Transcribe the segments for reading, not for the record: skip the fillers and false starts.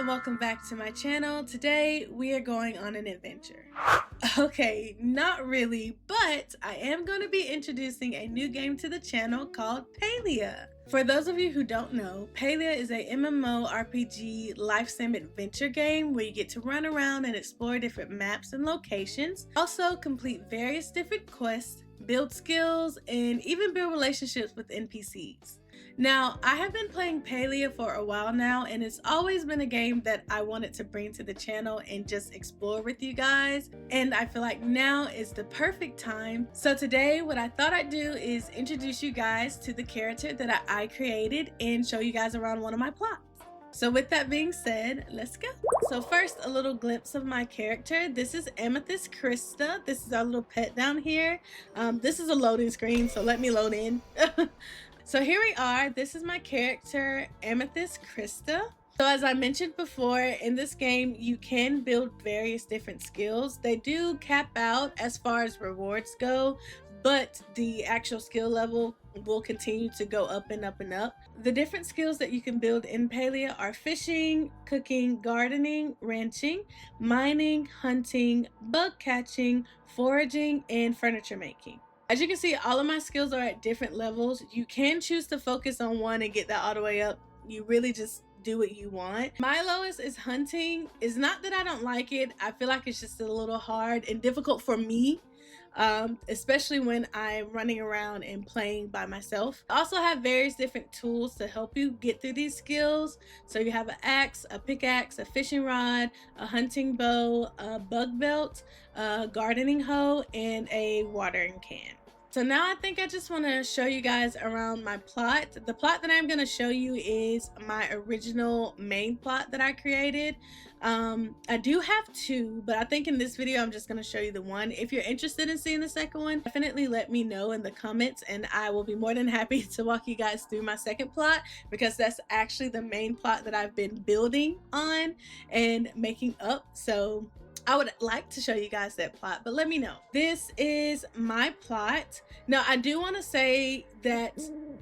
and welcome back to my channel. Today we are going on an adventure. Okay, not really, but I am going to be introducing a new game to the channel called Palia. For those of you who don't know, Palia is a MMORPG life sim adventure game where you get to run around and explore different maps and locations. Also complete various different quests, build skills, and even build relationships with NPCs. Now, I have been playing Palia for a while now, and it's always been a game that I wanted to bring to the channel and just explore with you guys, and I feel like now is the perfect time. So today what I thought I'd do is introduce you guys to the character that I created and show you guys around one of my plots. So with that being said, let's go. So first, a little glimpse of my character. This is Amethyst Krista. This is our little pet down here. This is a loading screen, so let me load in. So here we are. This is my character, Amethyst Krista. So as I mentioned before, in this game, you can build various different skills. They do cap out as far as rewards go, but the actual skill level will continue to go up and up and up. The different skills that you can build in Palia are fishing, cooking, gardening, ranching, mining, hunting, bug catching, foraging, and furniture making. As you can see, all of my skills are at different levels. You can choose to focus on one and get that all the way up. You really just do what you want. My lowest is hunting. It's not that I don't like it. I feel like it's just a little hard and difficult for me, especially when I'm running around and playing by myself. I also have various different tools to help you get through these skills. So you have an axe, a pickaxe, a fishing rod, a hunting bow, a bug belt, a gardening hoe, and a watering can. So now I think I just want to show you guys around my plot. The plot that I'm going to show you is my original main plot that I created. I do have two, but I think in this video I'm just going to show you the one. If you're interested in seeing the second one, definitely let me know in the comments and I will be more than happy to walk you guys through my second plot, because that's actually the main plot that I've been building on and making up. So I would like to show you guys that plot, but let me know. This is my plot. Now, I do want to say that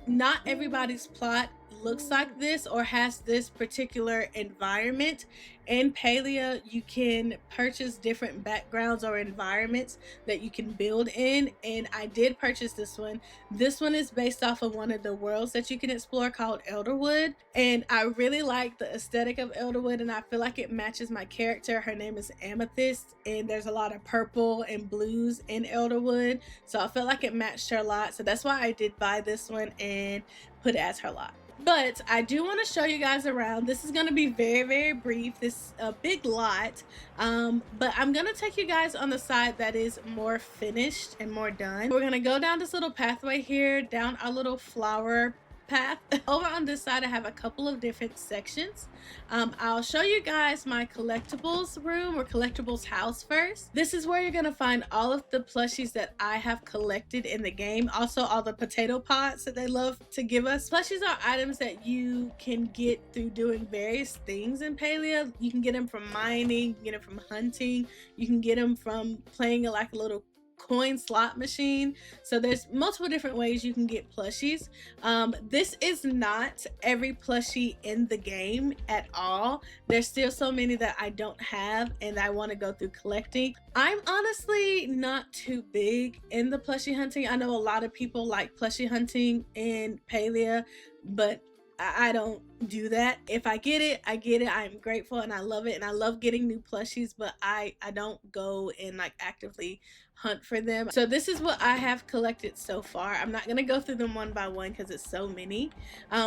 not everybody's plot looks like this or has this particular environment. In Palia, you can purchase different backgrounds or environments that you can build in, and I did purchase this one. This one is based off of one of the worlds that you can explore called Elderwood, and I really like the aesthetic of Elderwood, and I feel like it matches my character. Her name is Amethyst, and there's a lot of purple and blues in Elderwood, so I felt like it matched her lot. So that's why I did buy this one and put it as her lot. But I do want to show you guys around. This is going to be very brief. This is a big lot, but I'm going to take you guys on the side that is more finished and more done. We're going to go down this little pathway here, down our little flower path. Over on this side I have a couple of different sections. I'll show you guys my collectibles room or collectibles house first. This is where you're gonna find all of the plushies that I have collected in the game. Also all the potato pots that they love to give us. Plushies are items that you can get through doing various things in Palia. You can get them from mining, you can get them from hunting, you can get them from playing like a little coin slot machine. So there's multiple different ways you can get plushies. This is not every plushie in the game at all. There's still so many that I don't have and I want to go through collecting. I'm honestly not too big in the plushie hunting. I know a lot of people like plushie hunting in Palia, but I don't do that. If I get it, I get it. I'm grateful and I love it, and I love getting new plushies, but I don't go and like actively hunt for them. So this is what I have collected so far. I'm not gonna go through them one by one because it's so many,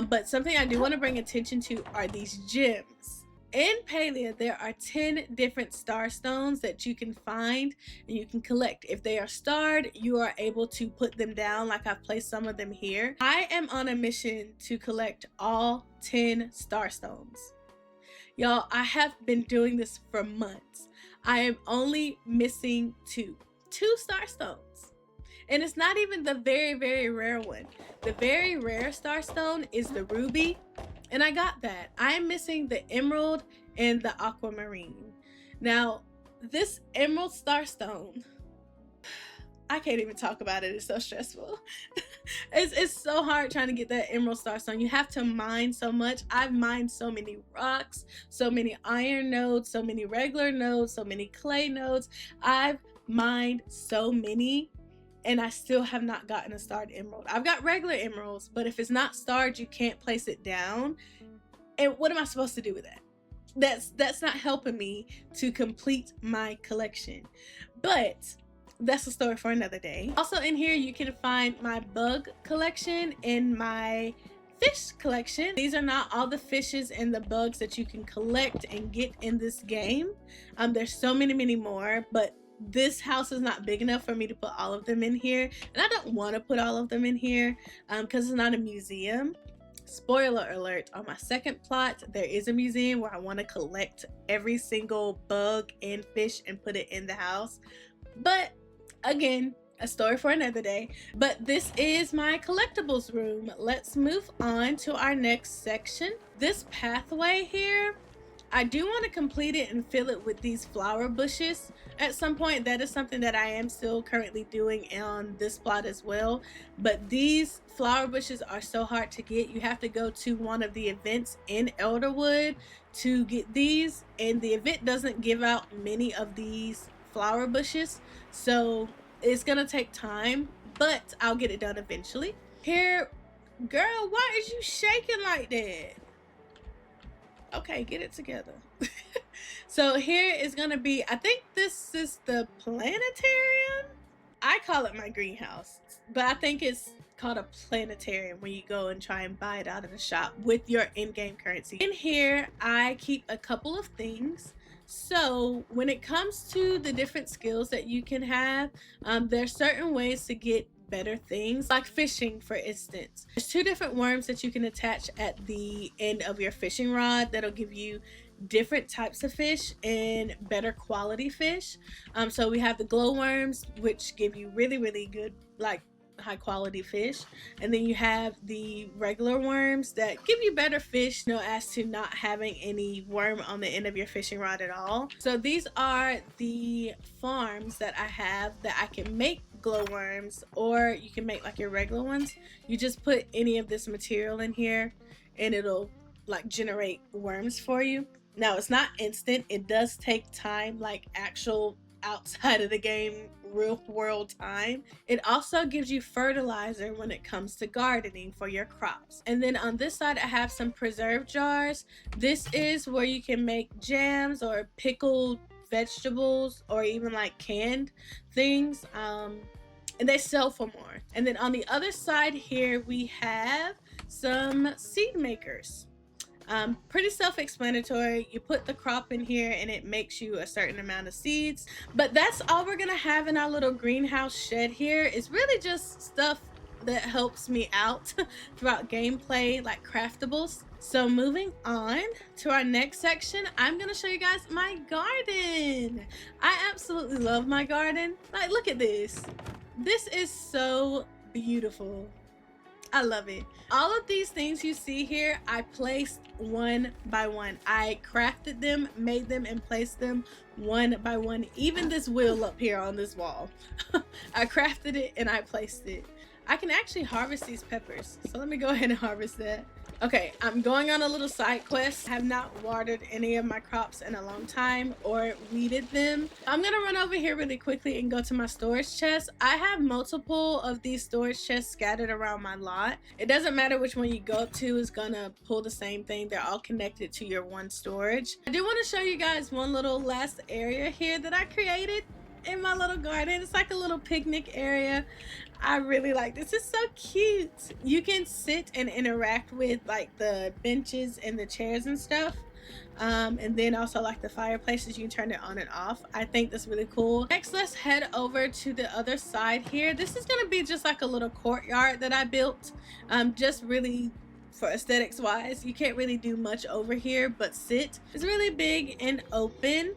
but something I do want to bring attention to are these gems. In Palia, there are 10 different star stones that you can find and you can collect. If they are starred, you are able to put them down, like I've placed some of them here. I am on a mission to collect all 10 star stones. Y'all, I have been doing this for months. I am only missing two star stones. And it's not even the very rare one. The very rare star stone is the ruby, and I got that. I'm missing the emerald and the aquamarine. Now, this emerald starstone, I can't even talk about it. It's so stressful. It's so hard trying to get that emerald star stone. You have to mine so much. I've mined so many rocks, so many iron nodes, so many regular nodes, so many clay nodes. I've mined so many, and I still have not gotten a starred emerald. I've got regular emeralds, but if it's not starred, you can't place it down. And what am I supposed to do with that? That's not helping me to complete my collection. But that's a story for another day. Also in here you can find my bug collection and my fish collection. These are not all the fishes and the bugs that you can collect and get in this game. There's so many more, but this house is not big enough for me to put all of them in here, and I don't want to put all of them in here because it's not a museum. Spoiler alert, on my second plot there is a museum where I want to collect every single bug and fish and put it in the house, but again, a story for another day. But this is my collectibles room. Let's move on to our next section. This pathway here, I do want to complete it and fill it with these flower bushes at some point. That is something that I am still currently doing on this plot as well. But these flower bushes are so hard to get. You have to go to one of the events in Elderwood to get these, and the event doesn't give out many of these flower bushes, so it's gonna take time, but I'll get it done eventually. Here, girl, why is you shaking like that? Okay, get it together. So here is gonna be, I think this is the planetarium. I call it my greenhouse, but I think it's called a planetarium when you go and try and buy it out of the shop with your in-game currency. In here I keep a couple of things. So when it comes to the different skills that you can have, there's certain ways to get better things, like fishing, for instance. There's 2 different worms that you can attach at the end of your fishing rod that'll give you different types of fish and better quality fish. So we have the glow worms, which give you really good, like, high quality fish, and then you have the regular worms that give you better fish, as to not having any worm on the end of your fishing rod at all. So these are the farms that I have that I can make glow worms, or you can make like your regular ones. You just put any of this material in here and it'll like generate worms for you. Now it's not instant, it does take time, like actual outside of the game real world time. It also gives you fertilizer when it comes to gardening for your crops. And then on this side I have some preserve jars. This is where you can make jams or pickled vegetables or even like canned things, and they sell for more. And then on the other side here we have some seed makers. Pretty self-explanatory. You put the crop in here and it makes you a certain amount of seeds. But that's all we're gonna have in our little greenhouse shed here. It's really just stuff that helps me out throughout gameplay, like craftables. So moving on to our next section, I'm gonna show you guys my garden. I absolutely love my garden. Like, look at this. This is so beautiful. I love it. All of these things you see here, I placed one by one. I crafted them, made them, and placed them one by one. Even this wheel up here on this wall. I crafted it and I placed it. I can actually harvest these peppers, so let me go ahead and harvest that. Okay, I'm going on a little side quest. I have not watered any of my crops in a long time or weeded them. I'm gonna run over here really quickly and go to my storage chest. I have multiple of these storage chests scattered around my lot. It doesn't matter which one you go up to, is gonna pull the same thing. They're all connected to your one storage. I do want to show you guys one little last area here that I created in my little garden. It's like a little picnic area. I really like this. It's so cute. You can sit and interact with like the benches and the chairs and stuff, and then also like the fireplaces, you can turn it on and off. I think that's really cool. Next, let's head over to the other side here. This is gonna be just like a little courtyard that I built, just really for aesthetics wise. You can't really do much over here but sit. It's really big and open.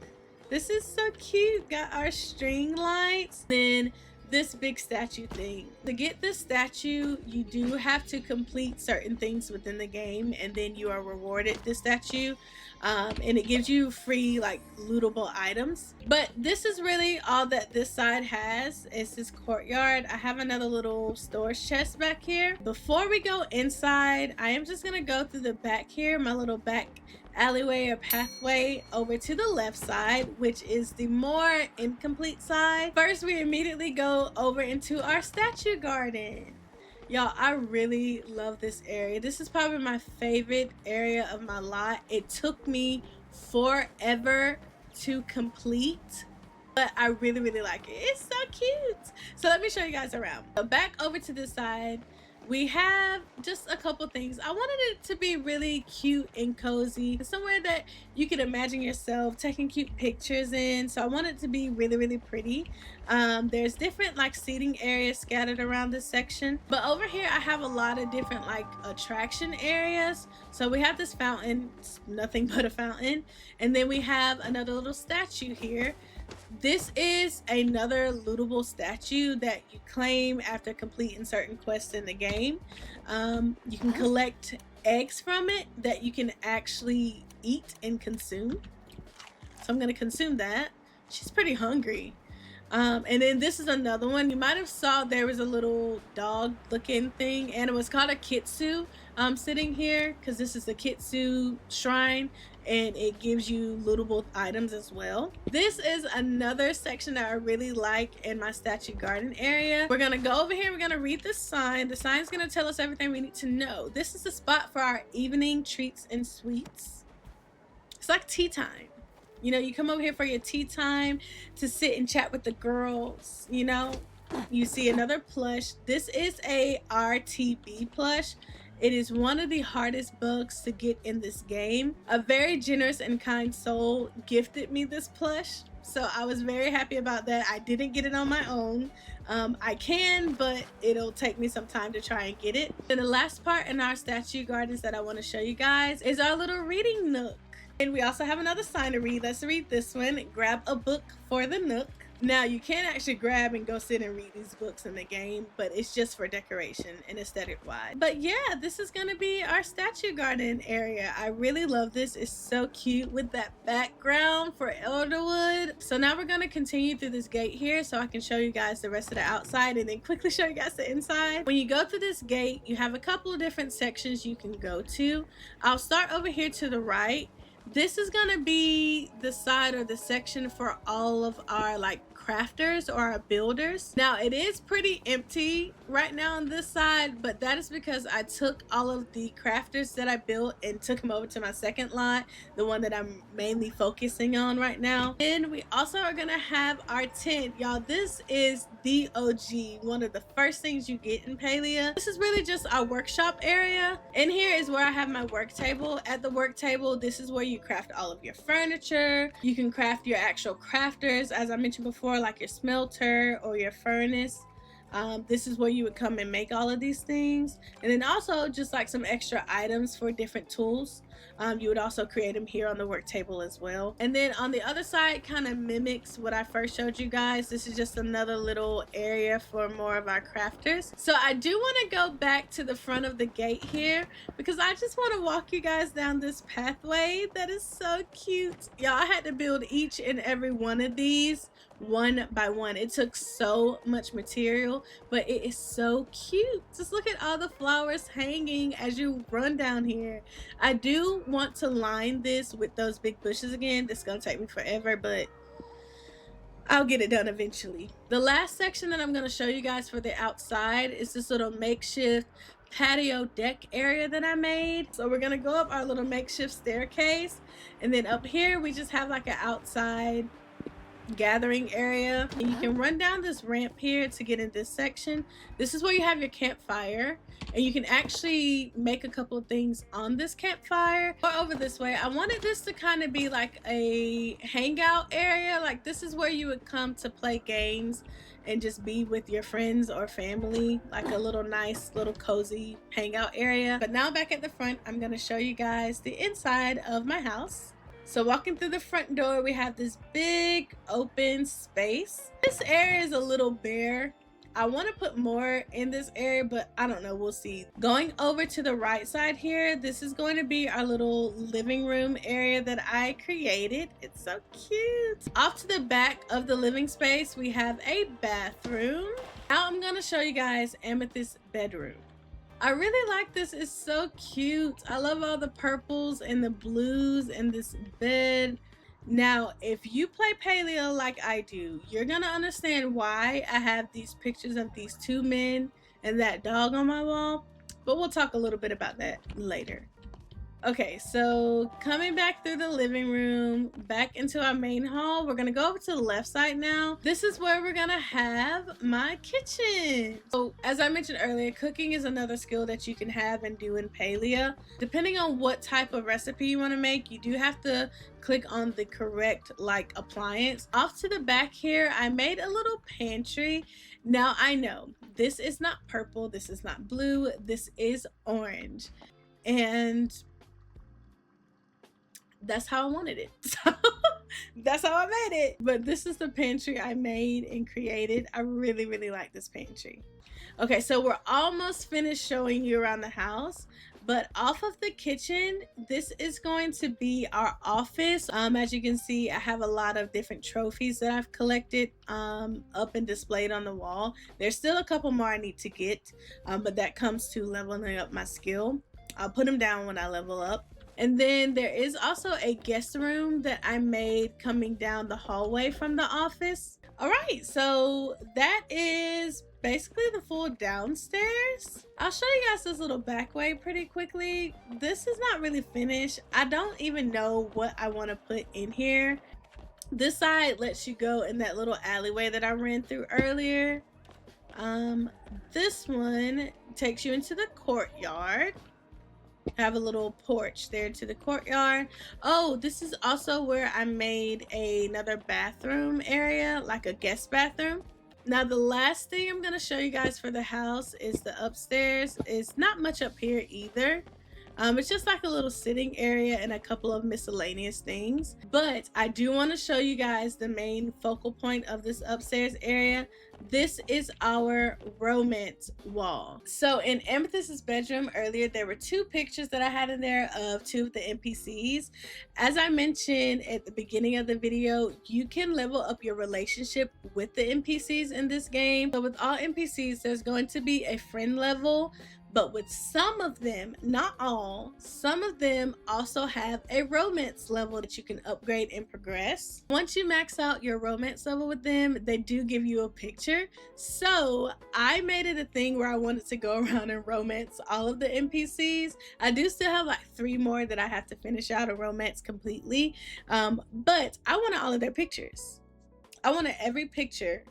This is so cute. Got our string lights. Then this big statue thing. To get this statue, you do have to complete certain things within the game, and then you are rewarded this statue. And it gives you free like lootable items. But this is really all that this side has. It's this courtyard. I have another little storage chest back here. Before we go inside, I am just gonna go through the back here, my little back alleyway or pathway over to the left side, which is the more incomplete side. First, we immediately go over into our statue garden. Y'all, I really love this area. This is probably my favorite area of my lot. It took me forever to complete, but I really, really like it. It's so cute. So let me show you guys around. So back over to this side, we have just a couple things. I wanted it to be really cute and cozy, somewhere that you can imagine yourself taking cute pictures in. So I want it to be really, really pretty. There's different like seating areas scattered around this section, but over here I have a lot of different like attraction areas. So we have this fountain, it's nothing but a fountain, and then we have another little statue here. This is another lootable statue that you claim after completing certain quests in the game. You can collect eggs from it that you can actually eat and consume. So I'm going to consume that. She's pretty hungry. And then this is another one. You might have saw there was a little dog looking thing, and it was called a kitsu sitting here because this is the kitsu shrine, and it gives you lootable items as well. This is another section that I really like in my statue garden area. We're gonna go over here, we're gonna read the sign. The sign's gonna tell us everything we need to know. This is the spot for our evening treats and sweets. It's like tea time. You know, you come over here for your tea time to sit and chat with the girls, you know. You see another plush. This is a RTB plush. It is one of the hardest bugs to get in this game. A very generous and kind soul gifted me this plush, so I was very happy about that. I didn't get it on my own. I can, but it'll take me some time to try and get it. And the last part in our statue gardens that I want to show you guys is our little reading nook. And we also have another sign to read. Let's read this one. Grab a book for the nook. Now, you can't actually grab and go sit and read these books in the game, but it's just for decoration and aesthetic wise. But yeah, this is gonna be our statue garden area. I really love this. It's so cute with that background for Elderwood. So now we're gonna continue through this gate here so I can show you guys the rest of the outside and then quickly show you guys the inside. When you go through this gate, you have a couple of different sections you can go to. I'll start over here to the right. This is gonna be the side or the section for all of our like crafters or our builders. Now it is pretty empty right now on this side, but that is because I took all of the crafters that I built and took them over to my second lot, the one that I'm mainly focusing on right now. And we also are gonna have our tent. Y'all, this is the OG, one of the first things you get in Palia. This is really just our workshop area. And here is where I have my work table. At the work table, this is where you craft all of your furniture. You can craft your actual crafters, as I mentioned before, like your smelter or your furnace. This is where you would come and make all of these things, and then also just like some extra items for different tools. You would also create them here on the work table as well. And then on the other side kind of mimics what I first showed you guys. This is just another little area for more of our crafters. So I do want to go back to the front of the gate here because I just want to walk you guys down this pathway that is so cute. Y'all, I had to build each and every one of these one by one. It took so much material, but it is so cute. Just look at all the flowers hanging as you run down here. I do want to line this with those big bushes again. This is gonna take me forever, but I'll get it done eventually. The last section that I'm going to show you guys for the outside is this little makeshift patio deck area that I made. So we're going to go up our little makeshift staircase, and then up here we just have like an outside gathering area, and you can run down this ramp here to get in this section. This is where you have your campfire, and you can actually make a couple of things on this campfire. Or over this way, I wanted this to kind of be like a hangout area. Like this is where you would come to play games and just be with your friends or family, like a little nice little cozy hangout area. But now back at the front, I'm going to show you guys the inside of my house. So walking through the front door, we have this big open space. This area is a little bare. I want to put more in this area, but I don't know, we'll see. Going over to the right side here, this is going to be our little living room area that I created. It's so cute. Off to the back of the living space, we have a bathroom. Now I'm going to show you guys Amethyst's bedroom. I really like this. It's so cute. I love all the purples and the blues in this bed. Now, if you play Palia like I do, you're gonna understand why I have these pictures of these two men and that dog on my wall, but we'll talk a little bit about that later. Okay, so coming back through the living room, back into our main hall, we're gonna go over to the left side now. This is where we're gonna have my kitchen. So as I mentioned earlier, cooking is another skill that you can have and do in Palia. Depending on what type of recipe you wanna make, you do have to click on the correct appliance. Off to the back here, I made a little pantry. Now I know this is not purple, this is not blue, this is orange. And that's how I wanted it. So that's how I made it. But this is the pantry I made and created. I really, really like this pantry. Okay, so we're almost finished showing you around the house. But off of the kitchen, this is going to be our office. As you can see, I have a lot of different trophies that I've collected up and displayed on the wall. There's still a couple more I need to get, but that comes to leveling up my skill. I'll put them down when I level up. And then there is also a guest room that I made coming down the hallway from the office. All right, so that is basically the full downstairs. I'll show you guys this little back way pretty quickly. This is not really finished. I don't even know what I want to put in here. This side lets you go in that little alleyway that I ran through earlier. This one takes you into the courtyard. Have a little porch there to the courtyard. Oh, this is also where I made another bathroom area, like a guest bathroom. Now the last thing I'm going to show you guys for the house is the upstairs. It's not much up here either. It's just like a little sitting area and a couple of miscellaneous things. But I do want to show you guys the main focal point of this upstairs area. This is our romance wall. So in Amethyst's bedroom earlier, there were two pictures that I had in there of two of the NPCs. As I mentioned at the beginning of the video, you can level up your relationship with the NPCs in this game. So with all NPCs, there's going to be a friend level. But with some of them, not all, some of them also have a romance level that you can upgrade and progress. Once you max out your romance level with them, they do give you a picture. So I made it a thing where I wanted to go around and romance all of the NPCs. I do still have like 3 more that I have to finish out a romance completely. But I wanted all of their pictures. I wanted every picture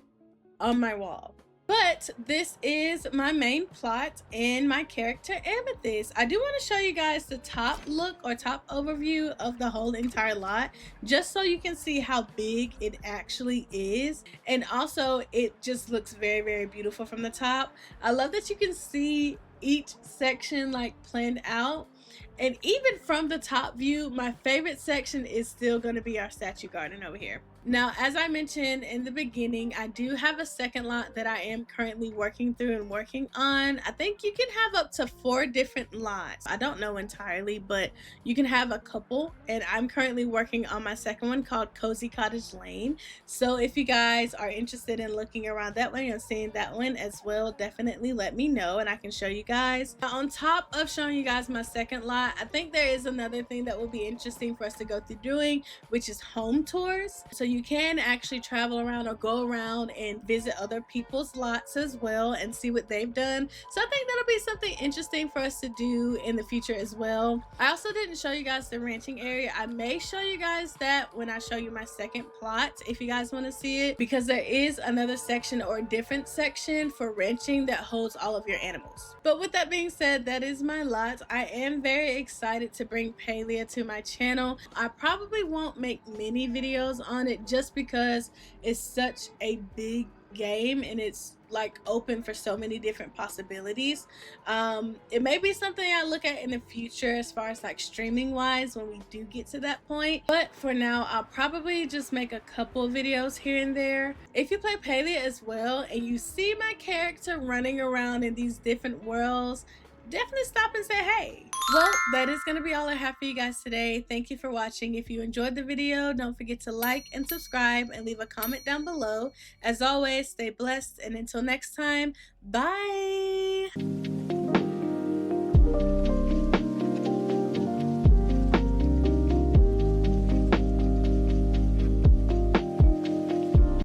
on my wall. But this is my main plot and my character Amethyst. I do want to show you guys the top look or top overview of the whole entire lot, just so you can see how big it actually is. And also it just looks very, very beautiful from the top. I love that you can see each section like planned out. And even from the top view, my favorite section is still going to be our statue garden over here. Now, as I mentioned in the beginning, I do have a second lot that I am currently working through and working on. I think you can have up to 4 different lots. I don't know entirely, but you can have a couple. And I'm currently working on my second one called Cozy Cottage Lane. So if you guys are interested in looking around that way and seeing that one as well, definitely let me know and I can show you guys. Now, on top of showing you guys my second lot, I think there is another thing that will be interesting for us to go through doing, which is home tours. So you can actually travel around or go around and visit other people's lots as well and see what they've done. So I think that'll be something interesting for us to do in the future as well. I also didn't show you guys the ranching area. I may show you guys that when I show you my second plot if you guys want to see it, because there is another section or a different section for ranching that holds all of your animals. But with that being said, that is my lot. I am very excited to bring Palia to my channel. I probably won't make many videos on it just because it's such a big game and it's like open for so many different possibilities. It may be something I look at in the future as far as like streaming wise when we do get to that point, but for now I'll probably just make a couple of videos here and there. If you play Palia as well and you see my character running around in these different worlds, definitely stop and say hey. Well, that is going to be all I have for you guys today. Thank you for watching. If you enjoyed the video, don't forget to like and subscribe and leave a comment down below. As always, stay blessed, and until next time, bye.